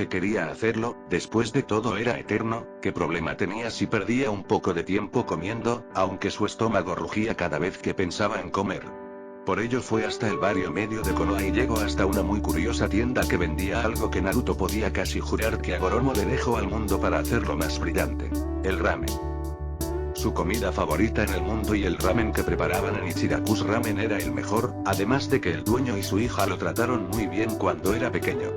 que quería hacerlo, después de todo era eterno, ¿qué problema tenía si perdía un poco de tiempo comiendo, aunque su estómago rugía cada vez que pensaba en comer? Por ello fue hasta el barrio medio de Konoha y llegó hasta una muy curiosa tienda que vendía algo que Naruto podía casi jurar que Hagoromo le dejó al mundo para hacerlo más brillante: el ramen. Su comida favorita en el mundo, y el ramen que preparaban en Ichiraku's Ramen era el mejor, además de que el dueño y su hija lo trataron muy bien cuando era pequeño.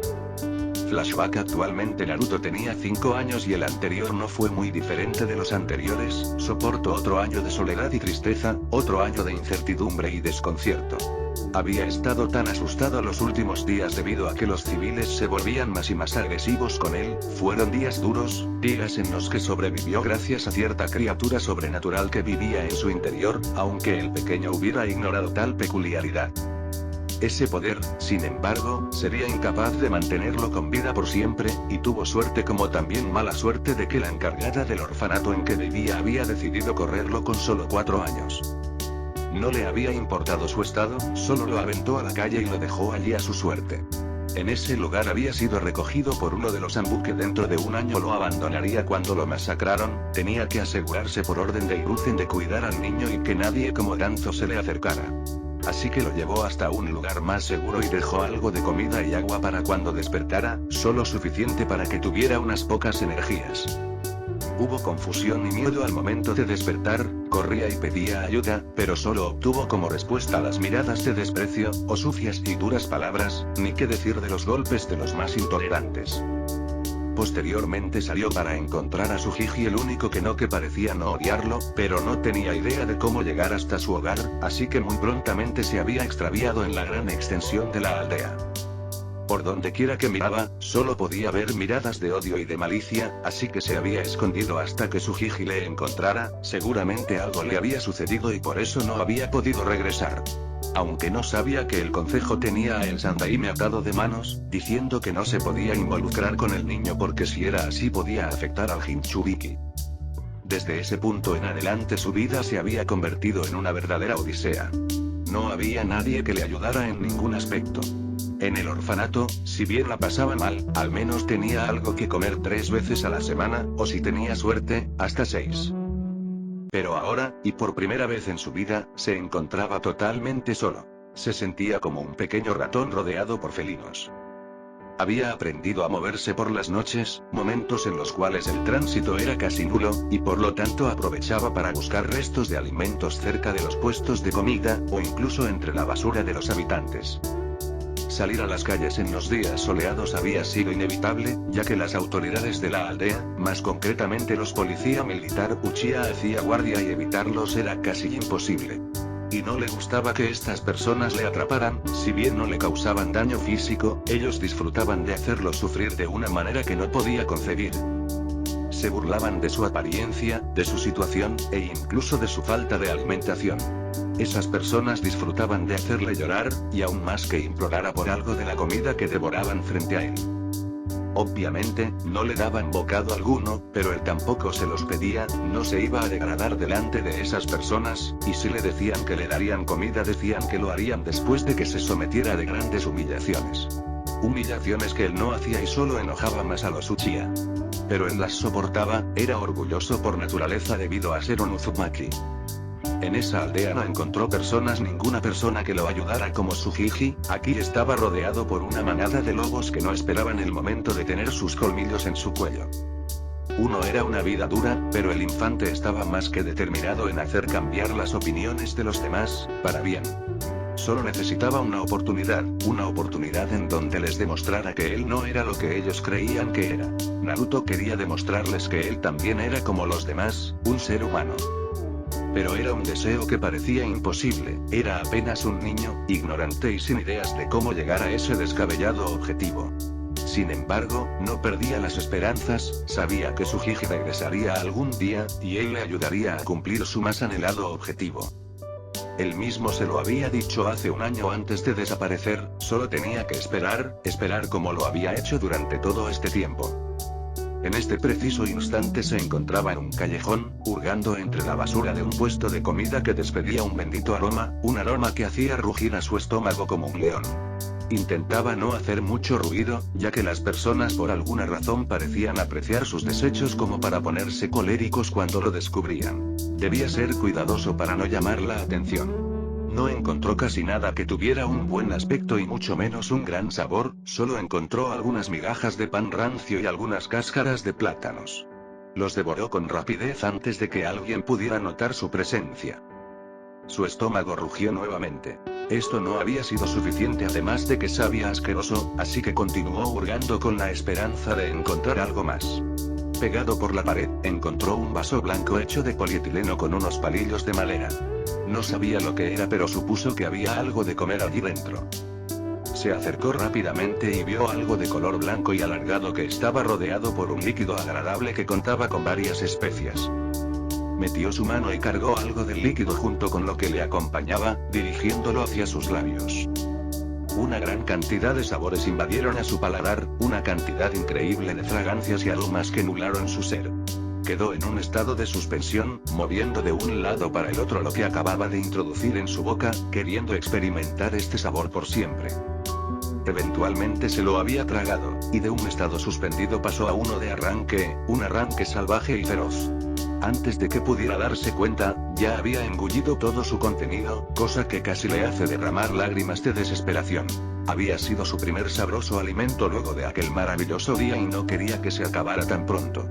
Flashback: actualmente Naruto tenía 5 años y el anterior no fue muy diferente de los anteriores. Soportó otro año de soledad y tristeza, otro año de incertidumbre y desconcierto. Había estado tan asustado los últimos días debido a que los civiles se volvían más y más agresivos con él. Fueron días duros, días en los que sobrevivió gracias a cierta criatura sobrenatural que vivía en su interior, aunque el pequeño hubiera ignorado tal peculiaridad. Ese poder, sin embargo, sería incapaz de mantenerlo con vida por siempre, y tuvo suerte como también mala suerte de que la encargada del orfanato en que vivía había decidido correrlo con solo 4 años. No le había importado su estado, solo lo aventó a la calle y lo dejó allí a su suerte. En ese lugar había sido recogido por uno de los Anbu que dentro de un año lo abandonaría cuando lo masacraron. Tenía que asegurarse por orden de Hiruzen de cuidar al niño y que nadie como Danzo se le acercara. Así que lo llevó hasta un lugar más seguro y dejó algo de comida y agua para cuando despertara, solo suficiente para que tuviera unas pocas energías. Hubo confusión y miedo al momento de despertar, corría y pedía ayuda, pero solo obtuvo como respuesta las miradas de desprecio, o sucias y duras palabras, ni qué decir de los golpes de los más intolerantes. Posteriormente salió para encontrar a Tsujiji, el único que parecía no odiarlo, pero no tenía idea de cómo llegar hasta su hogar, así que muy prontamente se había extraviado en la gran extensión de la aldea. Por donde quiera que miraba, solo podía ver miradas de odio y de malicia, así que se había escondido hasta que Tsujiji le encontrara. Seguramente algo le había sucedido y por eso no había podido regresar. Aunque no sabía que el concejo tenía a El Sandaime atado de manos, diciendo que no se podía involucrar con el niño porque si era así podía afectar al Jinchuriki. Desde ese punto en adelante su vida se había convertido en una verdadera odisea. No había nadie que le ayudara en ningún aspecto. En el orfanato, si bien la pasaba mal, al menos tenía algo que comer 3 veces a la semana, o si tenía suerte, hasta 6. Pero ahora, y por primera vez en su vida, se encontraba totalmente solo. Se sentía como un pequeño ratón rodeado por felinos. Había aprendido a moverse por las noches, momentos en los cuales el tránsito era casi nulo, y por lo tanto aprovechaba para buscar restos de alimentos cerca de los puestos de comida, o incluso entre la basura de los habitantes. Salir a las calles en los días soleados había sido inevitable, ya que las autoridades de la aldea, más concretamente los policía militar Uchiha, hacía guardia y evitarlos era casi imposible. Y no le gustaba que estas personas le atraparan. Si bien no le causaban daño físico, ellos disfrutaban de hacerlo sufrir de una manera que no podía concebir. Se burlaban de su apariencia, de su situación, e incluso de su falta de alimentación. Esas personas disfrutaban de hacerle llorar, y aún más que implorara por algo de la comida que devoraban frente a él. Obviamente, no le daban bocado alguno, pero él tampoco se los pedía. No se iba a degradar delante de esas personas, y si le decían que le darían comida decían que lo harían después de que se sometiera de grandes humillaciones. Humillaciones que él no hacía y solo enojaba más a los Uchiha. Pero él las soportaba, era orgulloso por naturaleza debido a ser un Uzumaki. En esa aldea no encontró ninguna persona que lo ayudara como Tsujiji. Aquí estaba rodeado por una manada de lobos que no esperaban el momento de tener sus colmillos en su cuello. Uno era una vida dura, pero el infante estaba más que determinado en hacer cambiar las opiniones de los demás, para bien. Solo necesitaba una oportunidad en donde les demostrara que él no era lo que ellos creían que era. Naruto quería demostrarles que él también era como los demás, un ser humano. Pero era un deseo que parecía imposible, era apenas un niño, ignorante y sin ideas de cómo llegar a ese descabellado objetivo. Sin embargo, no perdía las esperanzas, sabía que Tsujiji regresaría algún día, y él le ayudaría a cumplir su más anhelado objetivo. Él mismo se lo había dicho hace un año antes de desaparecer, solo tenía que esperar como lo había hecho durante todo este tiempo. En este preciso instante se encontraba en un callejón, hurgando entre la basura de un puesto de comida que despedía un bendito aroma, un aroma que hacía rugir a su estómago como un león. Intentaba no hacer mucho ruido, ya que las personas por alguna razón parecían apreciar sus desechos como para ponerse coléricos cuando lo descubrían. Debía ser cuidadoso para no llamar la atención. No encontró casi nada que tuviera un buen aspecto y mucho menos un gran sabor, solo encontró algunas migajas de pan rancio y algunas cáscaras de plátanos. Los devoró con rapidez antes de que alguien pudiera notar su presencia. Su estómago rugió nuevamente. Esto no había sido suficiente además de que sabía asqueroso, así que continuó hurgando con la esperanza de encontrar algo más. Pegado por la pared, encontró un vaso blanco hecho de polietileno con unos palillos de madera. No sabía lo que era, pero supuso que había algo de comer allí dentro. Se acercó rápidamente y vio algo de color blanco y alargado que estaba rodeado por un líquido agradable que contaba con varias especias. Metió su mano y cargó algo del líquido junto con lo que le acompañaba, dirigiéndolo hacia sus labios. Una gran cantidad de sabores invadieron a su paladar, una cantidad increíble de fragancias y aromas que nublaron su ser. Quedó en un estado de suspensión, moviendo de un lado para el otro lo que acababa de introducir en su boca, queriendo experimentar este sabor por siempre. Eventualmente se lo había tragado, y de un estado suspendido pasó a uno de arranque, un arranque salvaje y feroz. Antes de que pudiera darse cuenta, ya había engullido todo su contenido, cosa que casi le hace derramar lágrimas de desesperación. Había sido su primer sabroso alimento luego de aquel maravilloso día y no quería que se acabara tan pronto.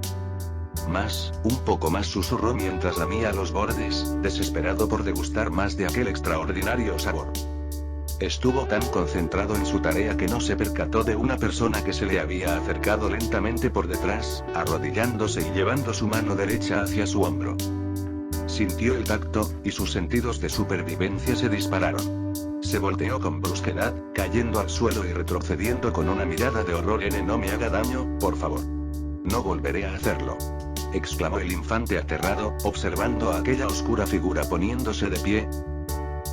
Más, un poco más, susurró mientras lamía los bordes, desesperado por degustar más de aquel extraordinario sabor. Estuvo tan concentrado en su tarea que no se percató de una persona que se le había acercado lentamente por detrás, arrodillándose y llevando su mano derecha hacia su hombro. Sintió el tacto, y sus sentidos de supervivencia se dispararon. Se volteó con brusquedad, cayendo al suelo y retrocediendo con una mirada de horror. No me haga daño, por favor. No volveré a hacerlo, exclamó el infante aterrado, observando a aquella oscura figura poniéndose de pie.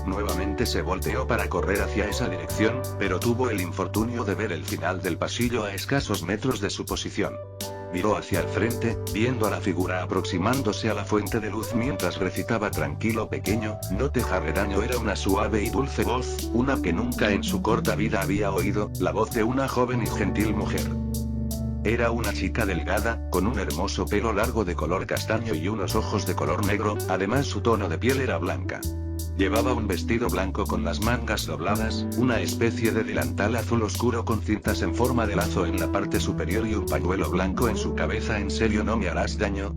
Nuevamente se volteó para correr hacia esa dirección, pero tuvo el infortunio de ver el final del pasillo a escasos metros de su posición. Miró hacia el frente, viendo a la figura aproximándose a la fuente de luz mientras recitaba: tranquilo pequeño, no te haré daño. Era una suave y dulce voz, una que nunca en su corta vida había oído, la voz de una joven y gentil mujer. Era una chica delgada, con un hermoso pelo largo de color castaño y unos ojos de color negro, además su tono de piel era blanca. Llevaba un vestido blanco con las mangas dobladas, una especie de delantal azul oscuro con cintas en forma de lazo en la parte superior y un pañuelo blanco en su cabeza. ¿En serio no me harás daño?,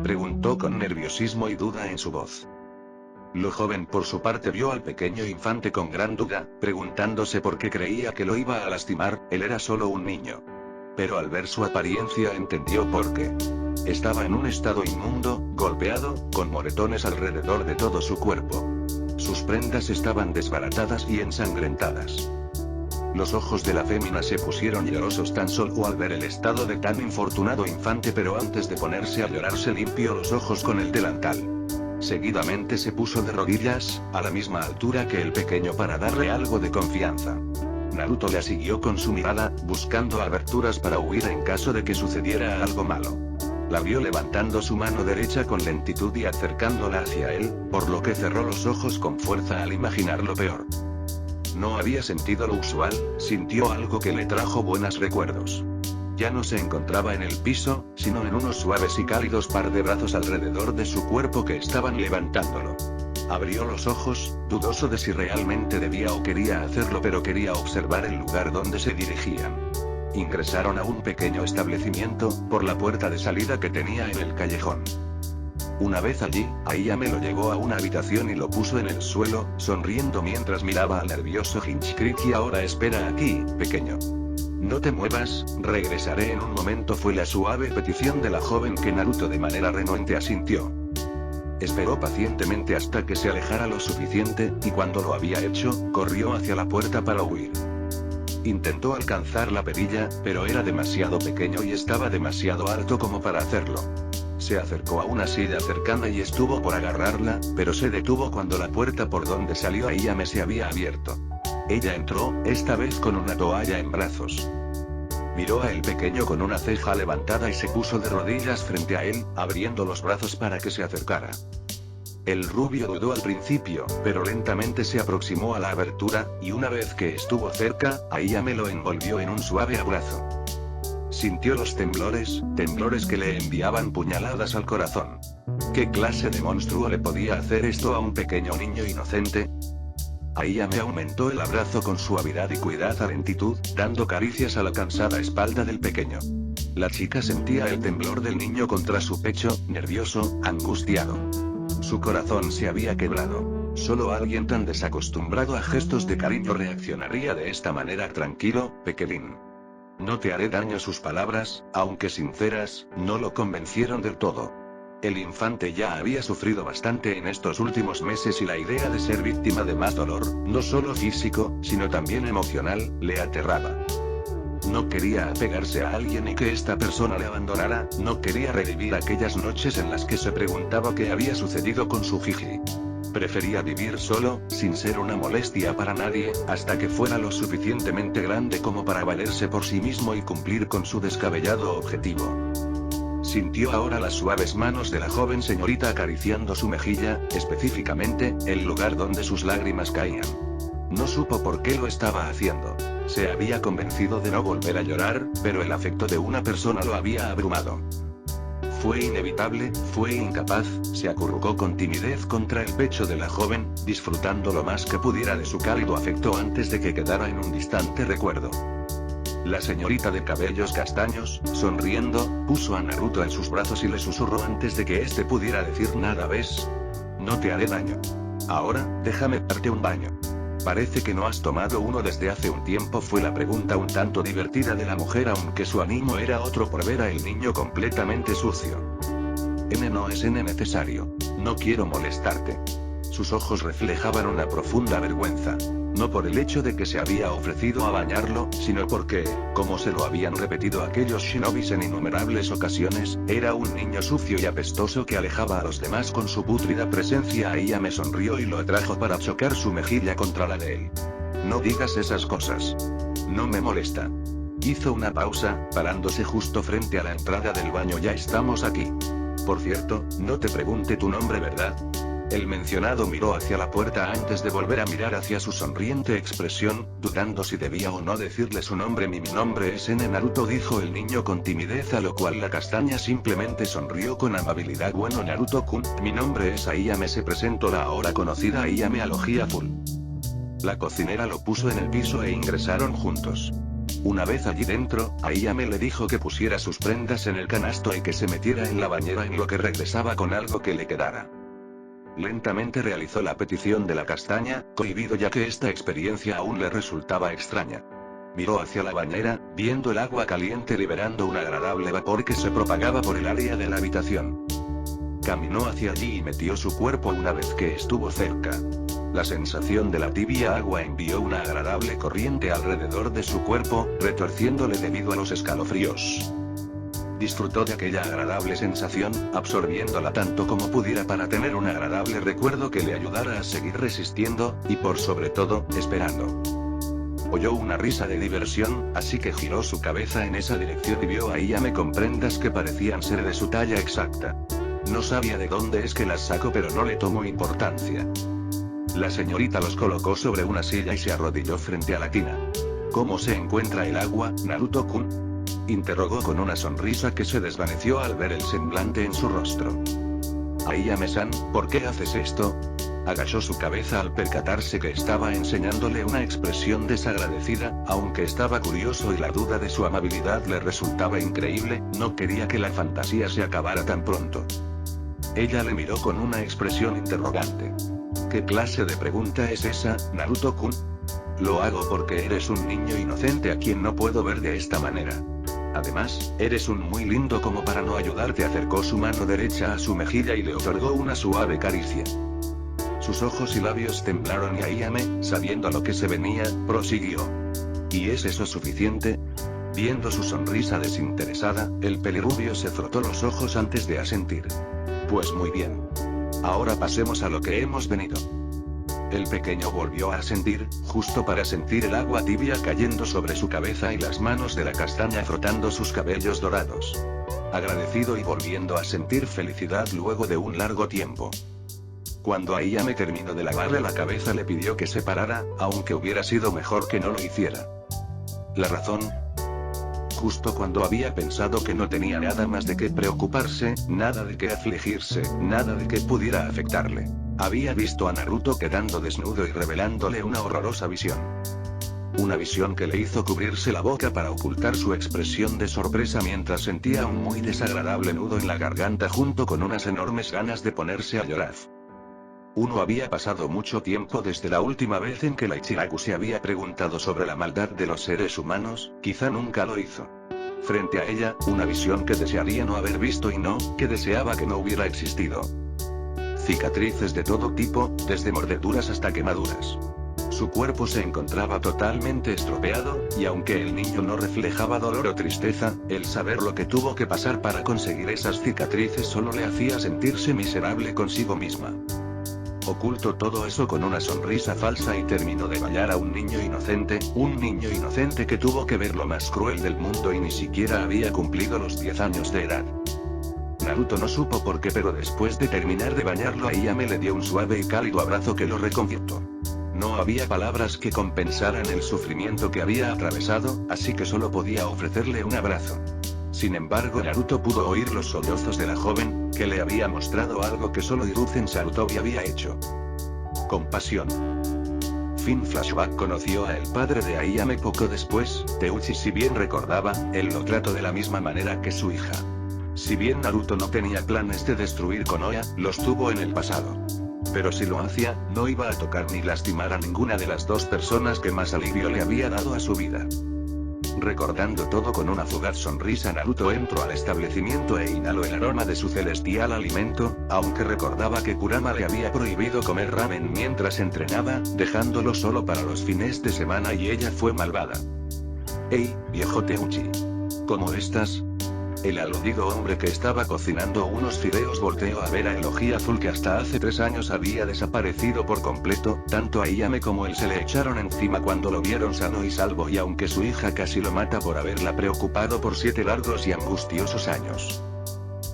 preguntó con nerviosismo y duda en su voz. Lo joven por su parte vio al pequeño infante con gran duda, preguntándose por qué creía que lo iba a lastimar. Él era solo un niño. Pero al ver su apariencia entendió por qué. Estaba en un estado inmundo, golpeado, con moretones alrededor de todo su cuerpo. Sus prendas estaban desbaratadas y ensangrentadas. Los ojos de la fémina se pusieron llorosos tan solo al ver el estado de tan infortunado infante, pero antes de ponerse a llorar se limpió los ojos con el delantal. Seguidamente se puso de rodillas, a la misma altura que el pequeño, para darle algo de confianza. Naruto la siguió con su mirada, buscando aberturas para huir en caso de que sucediera algo malo. La vio levantando su mano derecha con lentitud y acercándola hacia él, por lo que cerró los ojos con fuerza al imaginar lo peor. No había sentido lo usual, sintió algo que le trajo buenos recuerdos. Ya no se encontraba en el piso, sino en unos suaves y cálidos par de brazos alrededor de su cuerpo que estaban levantándolo. Abrió los ojos, dudoso de si realmente debía o quería hacerlo, pero quería observar el lugar donde se dirigían. Ingresaron a un pequeño establecimiento, por la puerta de salida que tenía en el callejón. Una vez allí, Ayame lo llevó a una habitación y lo puso en el suelo, sonriendo mientras miraba al nervioso Hinchkriki. Ahora espera aquí, pequeño. No te muevas, regresaré en un momento, fue la suave petición de la joven que Naruto de manera renuente asintió. Esperó pacientemente hasta que se alejara lo suficiente, y cuando lo había hecho, corrió hacia la puerta para huir. Intentó alcanzar la perilla, pero era demasiado pequeño y estaba demasiado alto como para hacerlo. Se acercó a una silla cercana y estuvo por agarrarla, pero se detuvo cuando la puerta por donde salió Ayame se había abierto. Ella entró, esta vez con una toalla en brazos. Miró a el pequeño con una ceja levantada y se puso de rodillas frente a él, abriendo los brazos para que se acercara. El rubio dudó al principio, pero lentamente se aproximó a la abertura, y una vez que estuvo cerca, Ayame lo envolvió en un suave abrazo. Sintió los temblores que le enviaban puñaladas al corazón. ¿Qué clase de monstruo le podía hacer esto a un pequeño niño inocente? Ayame aumentó el abrazo con suavidad y cuidada lentitud, dando caricias a la cansada espalda del pequeño. La chica sentía el temblor del niño contra su pecho, nervioso, angustiado. Su corazón se había quebrado. Solo alguien tan desacostumbrado a gestos de cariño reaccionaría de esta manera. Tranquilo, pequeñín. No te haré daño. Sus palabras, aunque sinceras, no lo convencieron del todo. El infante ya había sufrido bastante en estos últimos meses y la idea de ser víctima de más dolor, no solo físico, sino también emocional, le aterraba. No quería apegarse a alguien y que esta persona le abandonara, no quería revivir aquellas noches en las que se preguntaba qué había sucedido con su Gigi. Prefería vivir solo, sin ser una molestia para nadie, hasta que fuera lo suficientemente grande como para valerse por sí mismo y cumplir con su descabellado objetivo. Sintió ahora las suaves manos de la joven señorita acariciando su mejilla, específicamente, el lugar donde sus lágrimas caían. No supo por qué lo estaba haciendo. Se había convencido de no volver a llorar, pero el afecto de una persona lo había abrumado. Fue inevitable, fue incapaz, se acurrucó con timidez contra el pecho de la joven, disfrutando lo más que pudiera de su cálido afecto antes de que quedara en un distante recuerdo. La señorita de cabellos castaños, sonriendo, puso a Naruto en sus brazos y le susurró antes de que éste pudiera decir nada. ¿Ves? No te haré daño. Ahora, déjame darte un baño. Parece que no has tomado uno desde hace un tiempo. Fue la pregunta un tanto divertida de la mujer, aunque su ánimo era otro por ver a el niño completamente sucio. No es necesario. No quiero molestarte. Sus ojos reflejaban una profunda vergüenza. No por el hecho de que se había ofrecido a bañarlo, sino porque, como se lo habían repetido aquellos shinobis en innumerables ocasiones, era un niño sucio y apestoso que alejaba a los demás con su pútrida presencia. Ayame sonrió y lo atrajo para chocar su mejilla contra la de él. No digas esas cosas. No me molesta. Hizo una pausa, parándose justo frente a la entrada del baño. Ya estamos aquí. Por cierto, no te pregunté tu nombre, ¿verdad? El mencionado miró hacia la puerta antes de volver a mirar hacia su sonriente expresión, dudando si debía o no decirle su nombre. Mi nombre es Naruto, dijo el niño con timidez, a lo cual la castaña simplemente sonrió con amabilidad. Bueno, Naruto-kun, mi nombre es Ayame, se presentó la ahora conocida Ayame a Logia Full. La cocinera lo puso en el piso e ingresaron juntos. Una vez allí dentro, Ayame le dijo que pusiera sus prendas en el canasto y que se metiera en la bañera en lo que regresaba con algo que le quedara. Lentamente realizó la petición de la castaña, cohibido ya que esta experiencia aún le resultaba extraña. Miró hacia la bañera, viendo el agua caliente liberando un agradable vapor que se propagaba por el área de la habitación. Caminó hacia allí y metió su cuerpo una vez que estuvo cerca. La sensación de la tibia agua envió una agradable corriente alrededor de su cuerpo, retorciéndole debido a los escalofríos. Disfrutó de aquella agradable sensación, absorbiéndola tanto como pudiera para tener un agradable recuerdo que le ayudara a seguir resistiendo, y por sobre todo, esperando. Oyó una risa de diversión, así que giró su cabeza en esa dirección y vio a Ayame con prendas que parecían ser de su talla exacta. No sabía de dónde es que las sacó, pero no le tomó importancia. La señorita los colocó sobre una silla y se arrodilló frente a la tina. ¿Cómo se encuentra el agua, Naruto-kun?, interrogó con una sonrisa que se desvaneció al ver el semblante en su rostro. Ayame-san, ¿por qué haces esto? Agachó su cabeza al percatarse que estaba enseñándole una expresión desagradecida, aunque estaba curioso y la duda de su amabilidad le resultaba increíble. No quería que la fantasía se acabara tan pronto. Ella le miró con una expresión interrogante. ¿Qué clase de pregunta es esa, Naruto-kun? Lo hago porque eres un niño inocente a quien no puedo ver de esta manera. Además, eres un muy lindo como para no ayudarte. Acercó su mano derecha a su mejilla y le otorgó una suave caricia. Sus ojos y labios temblaron y Ayame, sabiendo a lo que se venía, prosiguió. ¿Y es eso suficiente? Viendo su sonrisa desinteresada, el pelirrubio se frotó los ojos antes de asentir. Pues muy bien. Ahora pasemos a lo que hemos venido. El pequeño volvió a asentir, justo para sentir el agua tibia cayendo sobre su cabeza y las manos de la castaña frotando sus cabellos dorados. Agradecido y volviendo a sentir felicidad luego de un largo tiempo. Cuando Ayame terminó de lavarle la cabeza le pidió que se parara, aunque hubiera sido mejor que no lo hiciera. ¿La razón? Justo cuando había pensado que no tenía nada más de qué preocuparse, nada de qué afligirse, nada de qué pudiera afectarle. Había visto a Naruto quedando desnudo y revelándole una horrorosa visión. Una visión que le hizo cubrirse la boca para ocultar su expresión de sorpresa mientras sentía un muy desagradable nudo en la garganta junto con unas enormes ganas de ponerse a llorar. Había pasado mucho tiempo desde la última vez en que la Ichiraku se había preguntado sobre la maldad de los seres humanos, quizá nunca lo hizo. Frente a ella, una visión que desearía no haber visto y no, que deseaba que no hubiera existido. Cicatrices de todo tipo, desde mordeduras hasta quemaduras. Su cuerpo se encontraba totalmente estropeado, y aunque el niño no reflejaba dolor o tristeza, el saber lo que tuvo que pasar para conseguir esas cicatrices solo le hacía sentirse miserable consigo misma. Ocultó todo eso con una sonrisa falsa y terminó de bañar a un niño inocente que tuvo que ver lo más cruel del mundo y ni siquiera había cumplido los 10 años de edad. Naruto no supo por qué, pero después de terminar de bañarlo, Ayame le dio un suave y cálido abrazo que lo reconfortó. No había palabras que compensaran el sufrimiento que había atravesado, así que solo podía ofrecerle un abrazo. Sin embargo, Naruto pudo oír los sollozos de la joven, que le había mostrado algo que solo Hiruzen Sarutobi había hecho. Compasión. Fin flashback. Conoció a el padre de Ayame poco después. Teuchi, si bien recordaba, él lo trató de la misma manera que su hija. Si bien Naruto no tenía planes de destruir Konoha, los tuvo en el pasado. Pero si lo hacía, no iba a tocar ni lastimar a ninguna de las dos personas que más alivio le había dado a su vida. Recordando todo con una fugaz sonrisa, Naruto entró al establecimiento e inhaló el aroma de su celestial alimento, aunque recordaba que Kurama le había prohibido comer ramen mientras entrenaba, dejándolo solo para los fines de semana y ella fue malvada. «Hey, viejo Teuchi. ¿Cómo estás?» El aludido hombre que estaba cocinando unos fideos volteó a ver a Elogia Azul, que hasta hace 3 años había desaparecido por completo. Tanto Ayame como él se le echaron encima cuando lo vieron sano y salvo, y aunque su hija casi lo mata por haberla preocupado por 7 largos y angustiosos años.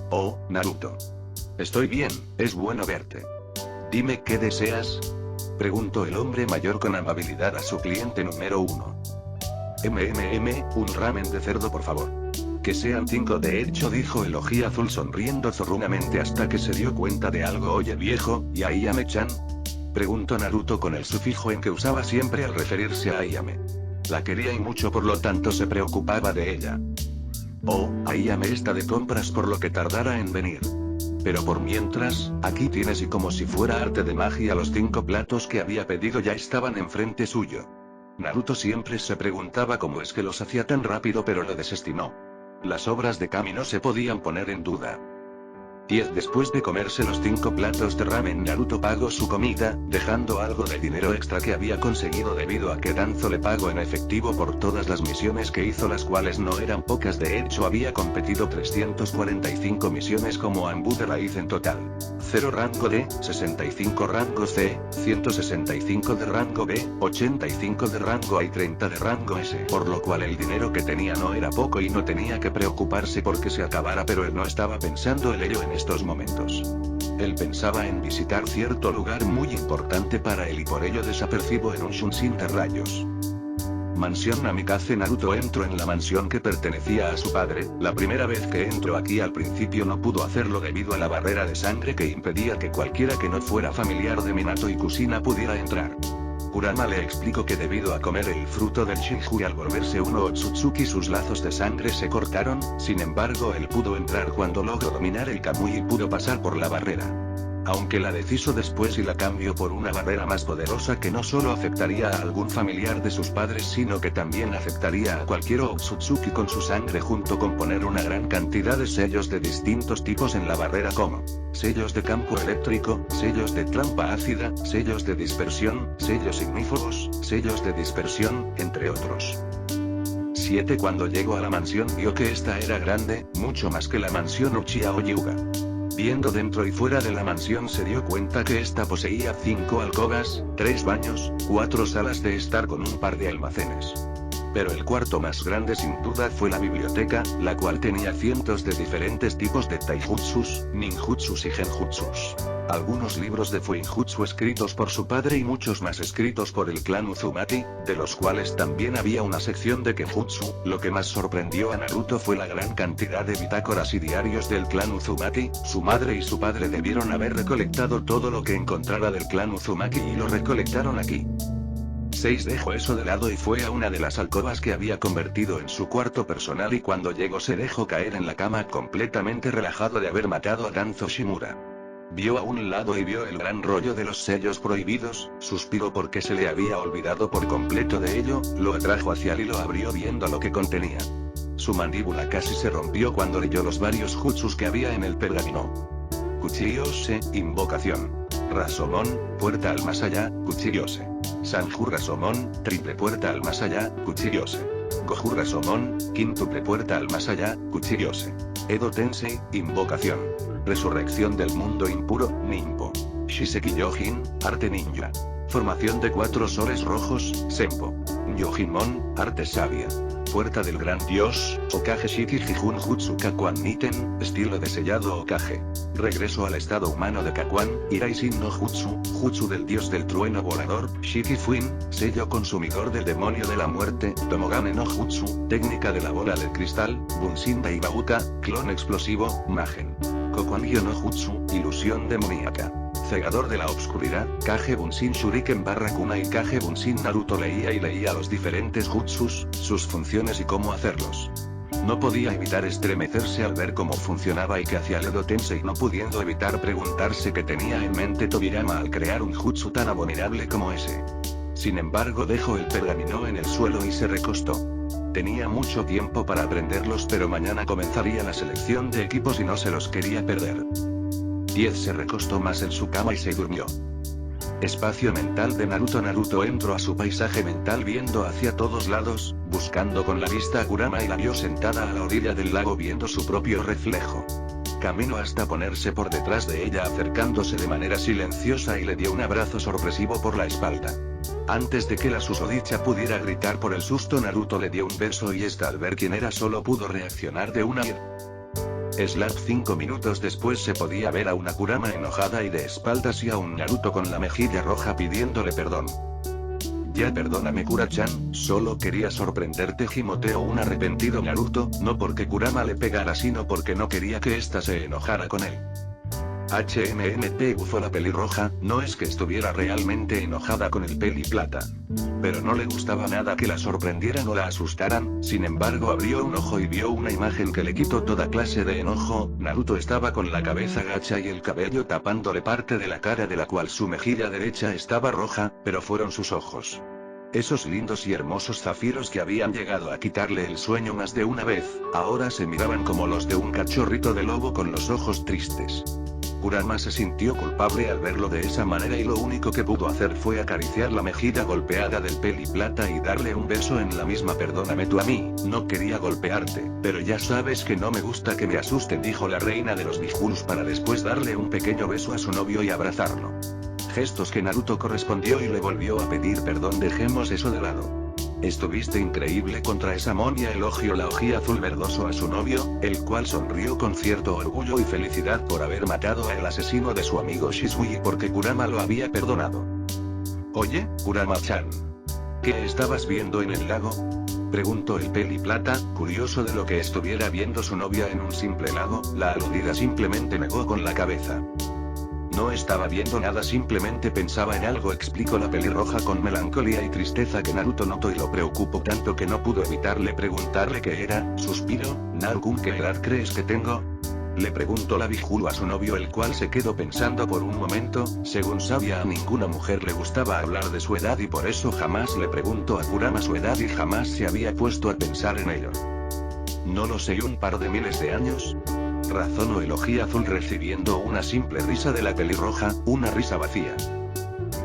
«Oh, Naruto. Estoy bien, es bueno verte. Dime qué deseas», preguntó el hombre mayor con amabilidad a su cliente número 1. Un ramen de cerdo por favor. Que sean 5 de hecho, dijo Elogia Azul sonriendo zorrunamente hasta que se dio cuenta de algo. «Oye viejo, ¿y Ayame-chan?», preguntó Naruto con el sufijo en que usaba siempre al referirse a Ayame. La quería y mucho, por lo tanto se preocupaba de ella. «Oh, Ayame está de compras por lo que tardara en venir. Pero por mientras, aquí tienes», y como si fuera arte de magia los 5 platos que había pedido ya estaban enfrente suyo. Naruto siempre se preguntaba cómo es que los hacía tan rápido, pero lo desestimó. Las obras de Kami no se podían poner en duda. 10 después de comerse los 5 platos de ramen, Naruto pagó su comida, dejando algo de dinero extra que había conseguido debido a que Danzo le pagó en efectivo por todas las misiones que hizo, las cuales no eran pocas. De hecho, había competido 345 misiones como Anbu de raíz en total. 0 rango D, 65 rango C, 165 de rango B, 85 de rango A y 30 de rango S. Por lo cual el dinero que tenía no era poco y no tenía que preocuparse porque se acabara, pero él no estaba pensando en ello en estos momentos. Él pensaba en visitar cierto lugar muy importante para él y por ello desapercibió en un Shunshin de rayos. Mansión Namikaze. Naruto entró en la mansión que pertenecía a su padre. La primera vez que entró aquí, al principio no pudo hacerlo debido a la barrera de sangre que impedía que cualquiera que no fuera familiar de Minato y Kushina pudiera entrar. Kurama le explicó que debido a comer el fruto del Shinju al volverse uno Otsutsuki sus lazos de sangre se cortaron. Sin embargo, él pudo entrar cuando logró dominar el Kamui y pudo pasar por la barrera. Aunque la deshizo después y la cambió por una barrera más poderosa que no solo afectaría a algún familiar de sus padres, sino que también afectaría a cualquier Otsutsuki con su sangre, junto con poner una gran cantidad de sellos de distintos tipos en la barrera, como sellos de campo eléctrico, sellos de trampa ácida, sellos de dispersión, sellos ignífugos, sellos de dispersión, entre otros. 7. Cuando llegó a la mansión vio que esta era grande, mucho más que la mansión Uchiha Hyuga. Viendo dentro y fuera de la mansión se dio cuenta que esta poseía 5 alcobas, 3 baños, 4 salas de estar con un par de almacenes. Pero el cuarto más grande sin duda fue la biblioteca, la cual tenía cientos de diferentes tipos de taijutsus, ninjutsus y genjutsus. Algunos libros de fuinjutsu escritos por su padre y muchos más escritos por el clan Uzumaki, de los cuales también había una sección de kenjutsu. Lo que más sorprendió a Naruto fue la gran cantidad de bitácoras y diarios del clan Uzumaki. Su madre y su padre debieron haber recolectado todo lo que encontrara del clan Uzumaki y lo recolectaron aquí. 6 dejó eso de lado y fue a una de las alcobas que había convertido en su cuarto personal y cuando llegó se dejó caer en la cama completamente relajado de haber matado a Danzo Shimura. Vio a un lado y vio el gran rollo de los sellos prohibidos, suspiró porque se le había olvidado por completo de ello, lo atrajo hacia él y lo abrió viendo lo que contenía. Su mandíbula casi se rompió cuando leyó los varios jutsus que había en el pergamino. Kuchiyose, invocación. Rasomon, puerta al más allá, Kuchiyose. Sanju Rasomon, triple puerta al más allá, Kuchiyose. Goju Rasomon, quíntuple puerta al más allá, Kuchiyose. Edo Tensei, invocación. Resurrección del mundo impuro, Ninpo. Shiseki Yojin, arte ninja. Formación de 4 soles rojos, Senpo. Yojinmon, arte sabia. Puerta del gran dios, Okage Shiki Jijun Jutsu Kakuan Niten, estilo de sellado Okage. Regreso al estado humano de Kakuan, Iraisin no Jutsu, Jutsu del dios del trueno volador, Shiki Fuin, sello consumidor del demonio de la muerte, Tomogane no Jutsu, técnica de la bola de cristal, Bunshin Daibauka, clon explosivo, Magen. Kokuangyo no Jutsu, ilusión demoníaca. Cegador de la obscuridad, Kage Bunshin Shuriken /Kunai Kage Bunshin. Naruto leía los diferentes jutsus, sus funciones y cómo hacerlos. No podía evitar estremecerse al ver cómo funcionaba y que hacía el Edo Tensei, no pudiendo evitar preguntarse qué tenía en mente Tobirama al crear un jutsu tan abominable como ese. Sin embargo dejó el pergamino en el suelo y se recostó. Tenía mucho tiempo para aprenderlos, pero mañana comenzaría la selección de equipos y no se los quería perder. 10 se recostó más en su cama y se durmió. Espacio mental de Naruto. Naruto entró a su paisaje mental viendo hacia todos lados, buscando con la vista a Kurama y la vio sentada a la orilla del lago viendo su propio reflejo. Caminó hasta ponerse por detrás de ella acercándose de manera silenciosa y le dio un abrazo sorpresivo por la espalda. Antes de que la susodicha pudiera gritar por el susto, Naruto le dio un beso y esta al ver quién era solo pudo reaccionar de una. 5 minutos después se podía ver a una Kurama enojada y de espaldas y a un Naruto con la mejilla roja pidiéndole perdón. Ya perdóname Kura-chan, solo quería sorprenderte, gimoteó un arrepentido Naruto, no porque Kurama le pegara sino porque no quería que ésta se enojara con él. HMMP bufó la pelirroja, no es que estuviera realmente enojada con el peliplata. Pero no le gustaba nada que la sorprendieran o la asustaran, sin embargo abrió un ojo y vio una imagen que le quitó toda clase de enojo. Naruto estaba con la cabeza gacha y el cabello tapándole parte de la cara de la cual su mejilla derecha estaba roja, pero fueron sus ojos. Esos lindos y hermosos zafiros que habían llegado a quitarle el sueño más de una vez, ahora se miraban como los de un cachorrito de lobo con los ojos tristes. Kurama se sintió culpable al verlo de esa manera y lo único que pudo hacer fue acariciar la mejilla golpeada del peliplata y darle un beso en la misma. Perdóname tú a mí, no quería golpearte, pero ya sabes que no me gusta que me asusten, dijo la reina de los Bijulus para después darle un pequeño beso a su novio y abrazarlo. Gestos que Naruto correspondió y le volvió a pedir perdón. Dejemos eso de lado. Estuviste increíble contra esa monia, elogió la hojía azul verdoso a su novio, el cual sonrió con cierto orgullo y felicidad por haber matado al asesino de su amigo Shisui y porque Kurama lo había perdonado. Oye, Kurama-chan, ¿qué estabas viendo en el lago?, preguntó el peliplata, curioso de lo que estuviera viendo su novia en un simple lago. La aludida simplemente negó con la cabeza. No estaba viendo nada, simplemente pensaba en algo, explicó la pelirroja con melancolía y tristeza que Naruto notó y lo preocupó tanto que no pudo evitarle preguntarle qué era. Suspiró. Naruto, ¿qué edad crees que tengo?, le preguntó la Bijulu a su novio, el cual se quedó pensando por un momento. Según sabía, a ninguna mujer le gustaba hablar de su edad y por eso jamás le preguntó a Kurama su edad y jamás se había puesto a pensar en ello. No lo sé, un par de miles de años, razonó el hojía azul recibiendo una simple risa de la pelirroja, una risa vacía.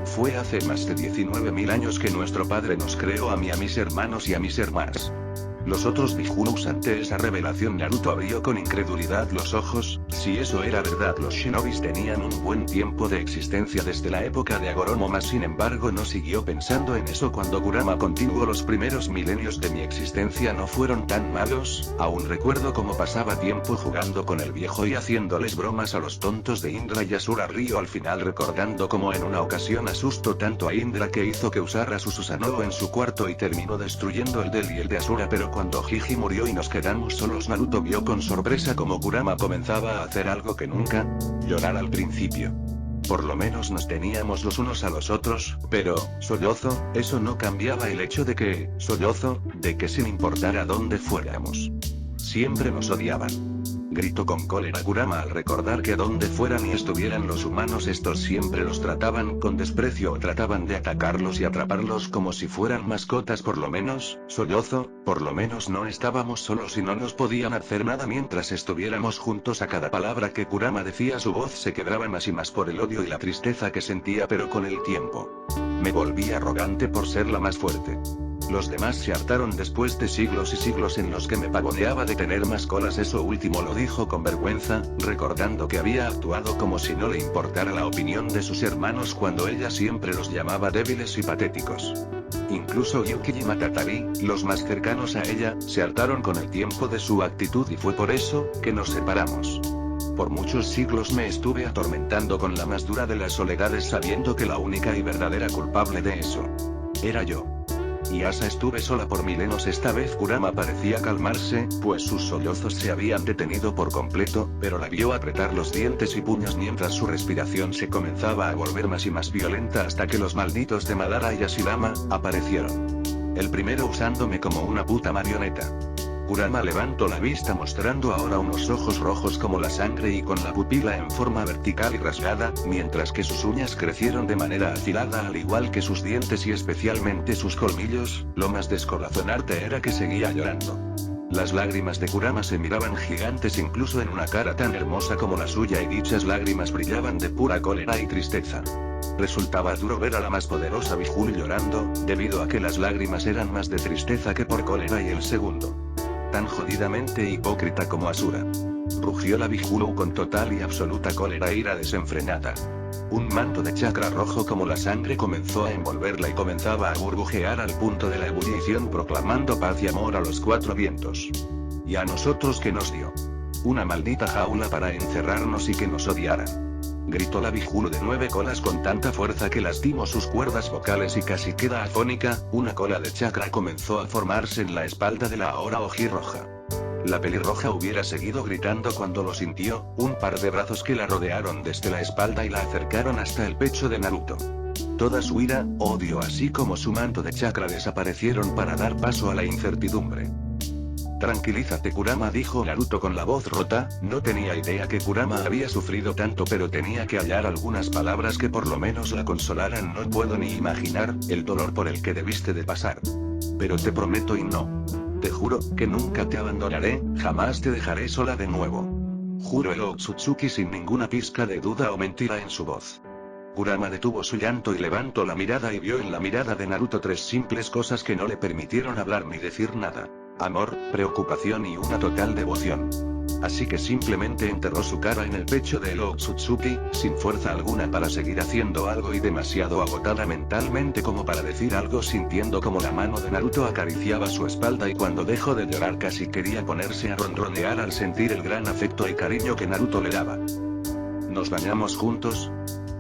Fue hace más de 19.000 años que nuestro padre nos creó a mí, a mis hermanos y a mis hermanas. Los otros Bijous ante esa revelación Naruto abrió con incredulidad los ojos. Si eso era verdad, los shinobis tenían un buen tiempo de existencia desde la época de Agoromo, mas sin embargo no siguió pensando en eso cuando Kurama continuó: los primeros milenios de mi existencia no fueron tan malos, aún recuerdo cómo pasaba tiempo jugando con el viejo y haciéndoles bromas a los tontos de Indra y Asura. Río al final recordando cómo en una ocasión asustó tanto a Indra que hizo que usara su Susanoo en su cuarto y terminó destruyendo el de él y el de Asura, pero cuando Jiji murió y nos quedamos solos, Naruto vio con sorpresa como Kurama comenzaba a hacer algo que nunca: llorar al principio. Por lo menos nos teníamos los unos a los otros, pero, sollozo, eso no cambiaba el hecho de que, sollozo, de que sin importar a dónde fuéramos, siempre nos odiaban. Gritó con cólera Kurama al recordar que donde fueran y estuvieran los humanos, estos siempre los trataban con desprecio o trataban de atacarlos y atraparlos como si fueran mascotas. Por lo menos, sollozo, por lo menos no estábamos solos y no nos podían hacer nada mientras estuviéramos juntos. A cada palabra que Kurama decía su voz se quebraba más y más por el odio y la tristeza que sentía, pero con el tiempo me volví arrogante por ser la más fuerte. Los demás se hartaron después de siglos y siglos en los que me pavoneaba de tener más colas. Eso último lo dijo con vergüenza, recordando que había actuado como si no le importara la opinión de sus hermanos cuando ella siempre los llamaba débiles y patéticos. Incluso Yuki y Matatari, los más cercanos a ella, se hartaron con el tiempo de su actitud y fue por eso que nos separamos. Por muchos siglos me estuve atormentando con la más dura de las soledades, sabiendo que la única y verdadera culpable de eso era yo. Y hasta estuve sola por milenios. Esta vez Kurama parecía calmarse, pues sus sollozos se habían detenido por completo, pero la vio apretar los dientes y puños mientras su respiración se comenzaba a volver más y más violenta hasta que los malditos de Madara y Hashirama aparecieron. El primero usándome como una puta marioneta. Kurama levantó la vista mostrando ahora unos ojos rojos como la sangre y con la pupila en forma vertical y rasgada, mientras que sus uñas crecieron de manera afilada al igual que sus dientes y especialmente sus colmillos. Lo más descorazonante era que seguía llorando. Las lágrimas de Kurama se miraban gigantes incluso en una cara tan hermosa como la suya, y dichas lágrimas brillaban de pura cólera y tristeza. Resultaba duro ver a la más poderosa Bijuu llorando, debido a que las lágrimas eran más de tristeza que por cólera, y el segundo tan jodidamente hipócrita como Asura. Rugió la Bijuu con total y absoluta cólera e ira desenfrenada. Un manto de chakra rojo como la sangre comenzó a envolverla y comenzaba a burbujear al punto de la ebullición, proclamando paz y amor a los cuatro vientos. ¿Y a nosotros qué nos dio? Una maldita jaula para encerrarnos y que nos odiaran. Gritó la Bijuu de 9 colas con tanta fuerza que lastimó sus cuerdas vocales y casi queda afónica. Una cola de chakra comenzó a formarse en la espalda de la ahora ojirroja. La pelirroja hubiera seguido gritando cuando lo sintió: un par de brazos que la rodearon desde la espalda y la acercaron hasta el pecho de Naruto. Toda su ira, odio así como su manto de chakra desaparecieron para dar paso a la incertidumbre. Tranquilízate Kurama, dijo Naruto con la voz rota. No tenía idea que Kurama había sufrido tanto, pero tenía que hallar algunas palabras que por lo menos la consolaran. No puedo ni imaginar el dolor por el que debiste de pasar. Pero te prometo y no, te juro, que nunca te abandonaré, jamás te dejaré sola de nuevo. Juro, el Otsutsuki sin ninguna pizca de duda o mentira en su voz. Kurama detuvo su llanto y levantó la mirada y vio en la mirada de Naruto 3 simples cosas que no le permitieron hablar ni decir nada: amor, preocupación y una total devoción. Así que simplemente enterró su cara en el pecho de Otsutsuki, sin fuerza alguna para seguir haciendo algo y demasiado agotada mentalmente como para decir algo, sintiendo como la mano de Naruto acariciaba su espalda, y cuando dejó de llorar casi quería ponerse a ronronear al sentir el gran afecto y cariño que Naruto le daba. ¿Nos bañamos juntos?,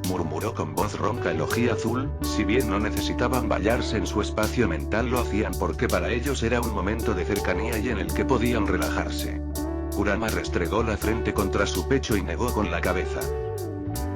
murmuró con voz ronca el ojiazul. Si bien no necesitaban bañarse en su espacio mental, lo hacían porque para ellos era un momento de cercanía y en el que podían relajarse. Kurama restregó la frente contra su pecho y negó con la cabeza.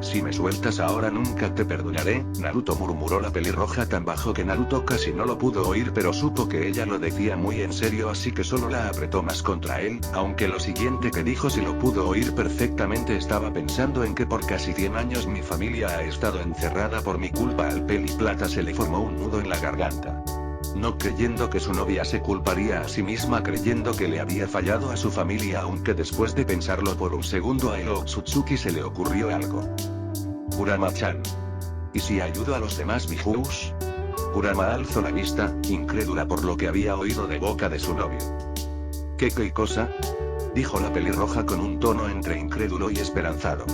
Si me sueltas ahora nunca te perdonaré, Naruto, murmuró la pelirroja tan bajo que Naruto casi no lo pudo oír, pero supo que ella lo decía muy en serio, así que solo la apretó más contra él, aunque lo siguiente que dijo sí lo pudo oír perfectamente. Estaba pensando en que por casi 100 años mi familia ha estado encerrada por mi culpa. Al peliplata se le formó un nudo en la garganta. No creyendo que su novia se culparía a sí misma, creyendo que le había fallado a su familia, aunque después de pensarlo por un segundo a Otsutsuki se le ocurrió algo. Kurama-chan, ¿y si ayudo a los demás Bijous? Kurama alzó la vista, incrédula por lo que había oído de boca de su novio. ¿Qué cosa? Dijo la pelirroja con un tono entre incrédulo y esperanzado.